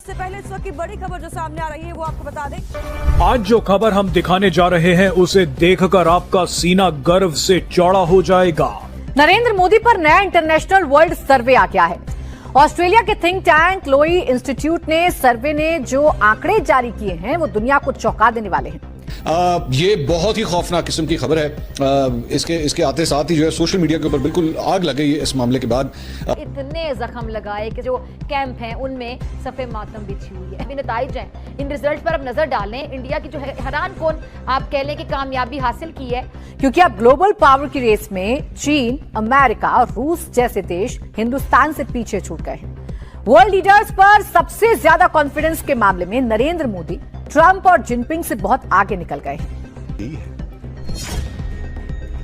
से पहले इस वक्त की बड़ी खबर जो सामने आ रही है वो आपको बता दें। आज जो खबर हम दिखाने जा रहे हैं उसे देखकर आपका सीना गर्व से चौड़ा हो जाएगा। नरेंद्र मोदी पर नया इंटरनेशनल वर्ल्ड सर्वे आ गया है। ऑस्ट्रेलिया के थिंक टैंक लोई इंस्टीट्यूट ने सर्वे ने जो आंकड़े जारी किए हैं वो दुनिया को चौंका देने वाले हैं। ये बहुत ही खौफनाक किस्म की खबर है। इसके आते साथ ही जो है सोशल मीडिया के ऊपर बिल्कुल आग लग गई है इस मामले के बाद। इतने जख्म लगाए कि जो कैंप हैं उनमें सफे मातम बिछी हुई है। अभी नताइज हैं, इन रिजल्ट पर अब नजर डालें। इंडिया की जो है हैरान कौन आप कह लें कि कामयाबी हासिल की है, क्योंकि अब ग्लोबल पावर की रेस में चीन, अमेरिका और रूस जैसे देश हिंदुस्तान से पीछे छूट गए हैं। वर्ल्ड लीडर्स पर सबसे ज्यादा कॉन्फिडेंस के मामले में नरेंद्र मोदी ट्रंप और जिनपिंग से बहुत आगे निकल गए हैं।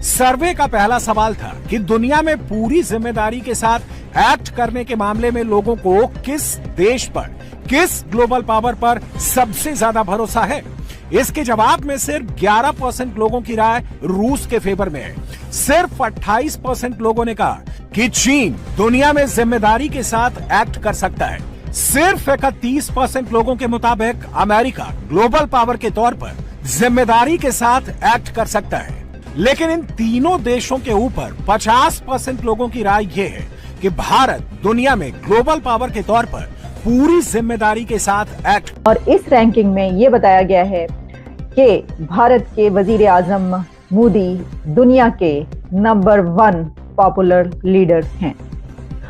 सर्वे का पहला सवाल था कि दुनिया में पूरी जिम्मेदारी के साथ एक्ट करने के मामले में लोगों को किस देश पर, किस ग्लोबल पावर पर सबसे ज्यादा भरोसा है। इसके जवाब में सिर्फ 11% लोगों की राय रूस के फेवर में है। सिर्फ 28% लोगों ने कहा कि चीन दुनिया में जिम्मेदारी के साथ एक्ट कर सकता है। सिर्फ 31% लोगों के मुताबिक अमेरिका ग्लोबल पावर के तौर पर जिम्मेदारी के साथ एक्ट कर सकता है। लेकिन इन तीनों देशों के ऊपर 50% लोगों की राय ये है कि भारत दुनिया में ग्लोबल पावर के तौर पर पूरी जिम्मेदारी के साथ एक्ट। और इस रैंकिंग में ये बताया गया है कि भारत के वजीर आजम मोदी दुनिया के नंबर 1 पॉपुलर लीडर हैं।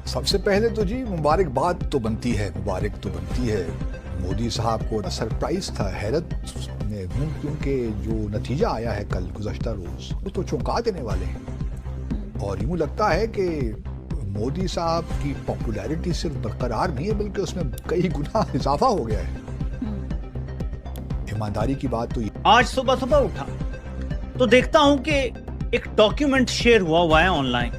सबसे पहले तो जी मुबारकबाद तो बनती है, मोदी साहब को सरप्राइज था, हैरत में हूं क्योंकि जो नतीजा आया है कल गुज़श्ता रोज वो तो चौंका देने वाले हैं। और यूं लगता है कि मोदी साहब की पॉपुलैरिटी सिर्फ बरकरार नहीं है बल्कि उसमें कई गुना इजाफा हो गया है। ईमानदारी की बात तो आज सुबह उठा तो देखता हूं कि एक डॉक्यूमेंट शेयर हुआ है ऑनलाइन।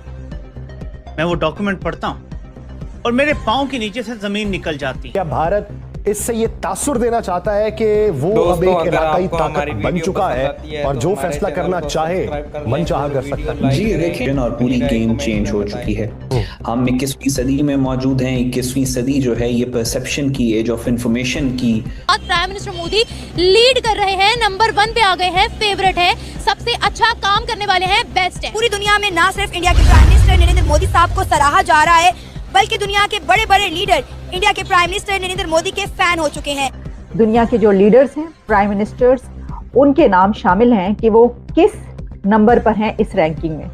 मैं वो डॉक्यूमेंट पढ़ता हूं और मेरे पांव के नीचे से जमीन निकल जाती है। क्या भारत इससे ये तासुर देना चाहता है कि वो अब एक इलाकाई ताकत बन चुका है और जो फैसला करना चाहे मनचाहा कर सकता है? जी देखिए, और पूरी गेम चेंज हो चुकी है। हम 21वीं सदी में मौजूद हैं। 21वीं सदी जो है ये परसेप्शन की, एज ऑफ इंफॉर्मेशन की। प्राइम मिनिस्टर मोदी लीड कर रहे हैं, नंबर 1 पे आ गए हैं, फेवरेट है, सबसे अच्छा काम करने वाले हैं, बेस्ट है। पूरी दुनिया में ना सिर्फ इंडिया के प्राइम मिनिस्टर नरेंद्र मोदी साहब को सराहा जा रहा है बल्कि दुनिया के बड़े बड़े लीडर इंडिया के प्राइम मिनिस्टर नरेंद्र मोदी के फैन हो चुके हैं। दुनिया के जो लीडर्स हैं, प्राइम मिनिस्टर्स, उनके नाम शामिल हैं कि वो किस नंबर पर हैं इस रैंकिंग में।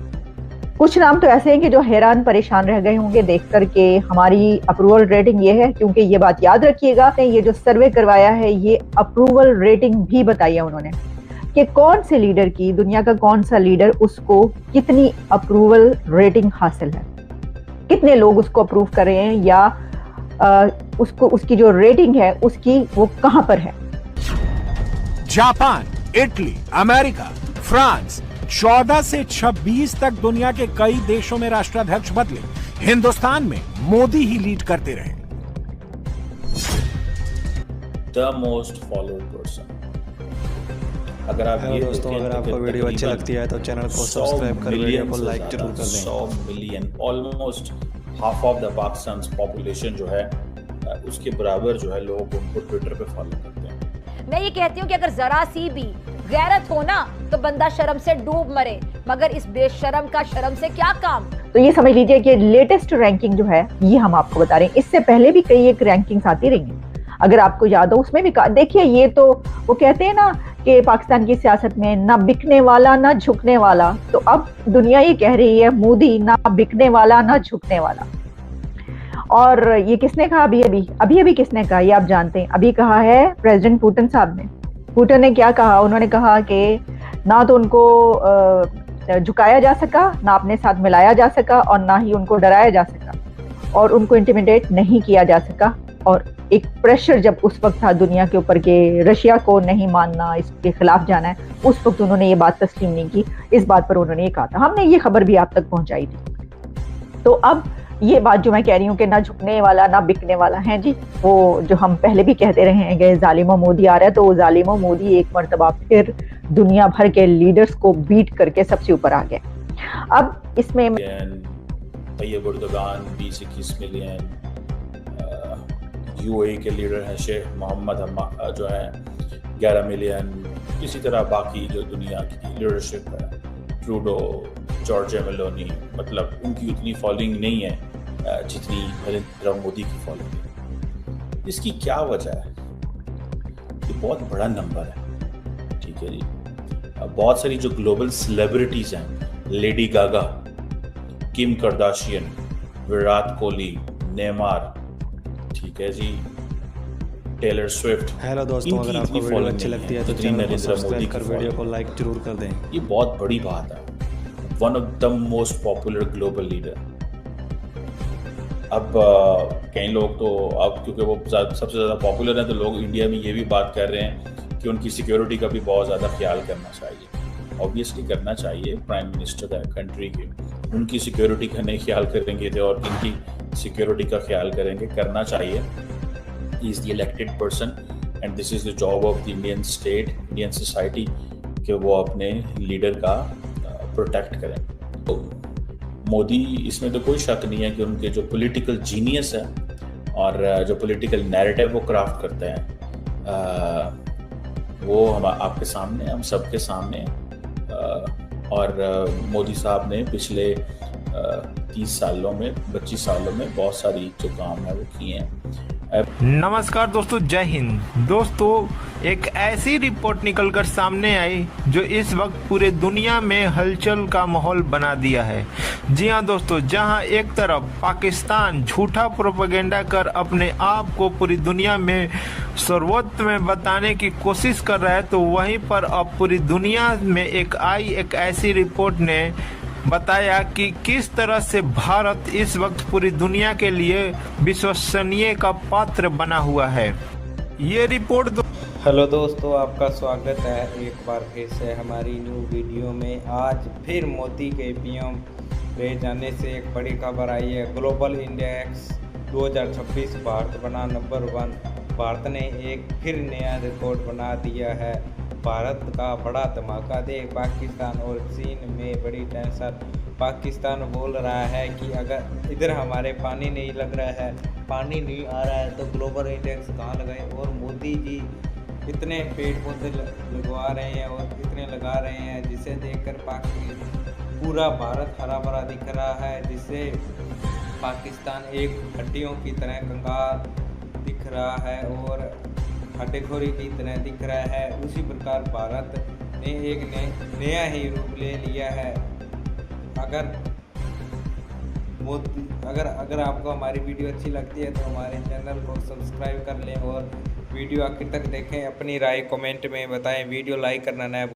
कुछ नाम तो ऐसे हैं कि जो हैरान परेशान रह गए होंगे देख कर के हमारी अप्रूवल रेटिंग ये है, क्योंकि ये बात याद रखिएगा, ये जो सर्वे करवाया है ये अप्रूवल रेटिंग भी बताई है उन्होंने कि कौन से लीडर की, दुनिया का कौन सा लीडर, उसको कितनी अप्रूवल रेटिंग हासिल है, कितने लोग उसको अप्रूव कर रहे हैं या उसको, उसकी जो रेटिंग है उसकी वो कहां पर है। जापान, इटली, अमेरिका, फ्रांस, 14 से 26 तक दुनिया के कई देशों में राष्ट्राध्यक्ष बदले, हिंदुस्तान में मोदी ही लीड करते रहे। The most followed person। अगर आप ये दोस्तों, अगर आपको वीडियो अच्छी लगती है तो चैनल को सब्सक्राइब कर, वीडियो को लाइक जरूर कर दें। 100 million, almost half of the Pakistan population जो है उसके बराबर जो है लोग उनको ट्विटर पे फॉलो करते हैं। मैं ये कहती हूँ कि अगर जरा सी भी गैरत हो ना तो बंदा शर्म से डूब मरे, मगर इस बेशर्म का शर्म से क्या काम। तो ये समझ लीजिए कि लेटेस्ट रैंकिंग जो है ये हम आपको बता रहे हैं। इससे पहले भी कई एक रैंकिंग्स आती रही हैं, अगर आपको याद हो उसमें भी देखिए, ये तो वो कहते हैं ना कि पाकिस्तान की सियासत में ना बिकने वाला ना झुकने वाला, तो अब दुनिया ये कह रही है मोदी ना बिकने वाला ना झुकने वाला। और ये किसने कहा अभी किसने कहा ये आप जानते हैं। अभी कहा है प्रेसिडेंट पुतिन साहब ने। पुतिन ने क्या कहा, उन्होंने कहा कि ना तो उनको झुकाया जा सका, ना अपने साथ मिलाया जा सका और ना ही उनको डराया जा सका और उनको इंटिमिडेट नहीं किया जा सका। और एक प्रेशर जब उस वक्त था दुनिया के ऊपर के रशिया को नहीं मानना, इसके खिलाफ जाना है, उस वक्त उन्होंने ये बात तस्लीम नहीं की। इस बात पर उन्होंने ये कहा था, हमने ये खबर भी आप तक पहुंचाई थी। तो अब ये बात जो मैं कह रही हूँ कि ना झुकने वाला ना बिकने वाला है जी, वो जो हम पहले भी कहते रहे हैं कि जालिमो मोदी आ रहा है, तो वो जालिमो मोदी एक मर्तबा फिर दुनिया भर के लीडर्स को बीट करके सबसे ऊपर आ गया। अब इसमें तैयब एर्दोगान 20-21 मिलियन, यूएई के लीडर हैं शेख मोहम्मद जो है 11 मिलियन, इसी तरह बाकी जो दुनिया की लीडरशिप है, ट्रूडो, जॉर्जिया मेलोनी, मतलब उनकी उतनी फॉलोइंग नहीं है जितनी नरेंद्र मोदी की फॉलोइंग है। इसकी क्या वजह है? ये बहुत बड़ा नंबर है, ठीक है जी। बहुत सारी जो ग्लोबल सेलिब्रिटीज हैं, लेडी गागा, किम करदाशियन, विराट कोहली, नेमार, ठीक है जी, टेलर स्विफ्ट। हेलो दोस्तों, अगर आपको वीडियो अच्छी लगती है तो चैनल को सब्सक्राइब कर वीडियो को लाइक जरूर कर दें। ये बहुत बड़ी बात है। One of the most popular global leader. अब कई लोग तो अब क्योंकि वो सबसे ज़्यादा पॉपुलर है तो लोग इंडिया में ये भी बात कर रहे हैं कि उनकी सिक्योरिटी का भी बहुत ज़्यादा ख्याल करना चाहिए। ऑब्वियसली करना चाहिए, प्राइम मिनिस्टर है कंट्री के, उनकी सिक्योरिटी का नहीं ख्याल करेंगे तो और इनकी सिक्योरिटी का ख्याल करेंगे, करना चाहिए। He is the elected person and this is the job of the Indian state, Indian society, कि वो अपने लीडर का प्रोटेक्ट करें। तो मोदी, इसमें तो कोई शक नहीं है कि उनके जो पॉलिटिकल जीनियस है और जो पॉलिटिकल नैरेटिव वो क्राफ्ट करते हैं वो हम आपके सामने, हम सबके सामने। और मोदी साहब ने पिछले 30 सालों में, 25 सालों में बहुत सारी जो काम है वो किए हैं। नमस्कार दोस्तों, जय हिंद। दोस्तों, एक ऐसी रिपोर्ट निकलकर सामने आई जो इस वक्त पूरे दुनिया में हलचल का माहौल बना दिया है। जी हां दोस्तों, जहां एक तरफ पाकिस्तान झूठा प्रोपेगेंडा कर अपने आप को पूरी दुनिया में सर्वोत्तम बताने की कोशिश कर रहा है, तो वहीं पर अब पूरी दुनिया में एक ऐसी रिपोर्ट ने बताया कि किस तरह से भारत इस वक्त पूरी दुनिया के लिए विश्वसनीय का पात्र बना हुआ है। ये रिपोर्ट हेलो दोस्तों, आपका स्वागत है एक बार फिर से हमारी न्यू वीडियो में। आज फिर मोदी के पीएम रह जाने से एक बड़ी खबर आई है। ग्लोबल इंडेक्स 2026 भारत बना नंबर 1। भारत ने एक फिर नया रिकॉर्ड बना दिया है। भारत का बड़ा धमाका देख पाकिस्तान और चीन में बड़ी टेंशन। पाकिस्तान बोल रहा है कि अगर इधर हमारे पानी नहीं लग रहा है, पानी नहीं आ रहा है, तो ग्लोबल इंडेक्स कहाँ लगाए। और मोदी जी इतने पेड़ पौधे लगवा रहे हैं और इतने लगा रहे हैं जिसे देखकर पूरा भारत हरा भरा दिख रहा है, जिससे पाकिस्तान एक हड्डियों की तरह कंगाल दिख रहा है और हड्डेखोरी की तरह दिख रहा है। उसी प्रकार भारत ने एक नया ही रूप ले लिया है। अगर आपको हमारी वीडियो अच्छी लगती है तो हमारे चैनल को सब्सक्राइब कर लें और वीडियो आखिर तक देखें। अपनी राय कमेंट में बताएं। वीडियो लाइक करना ना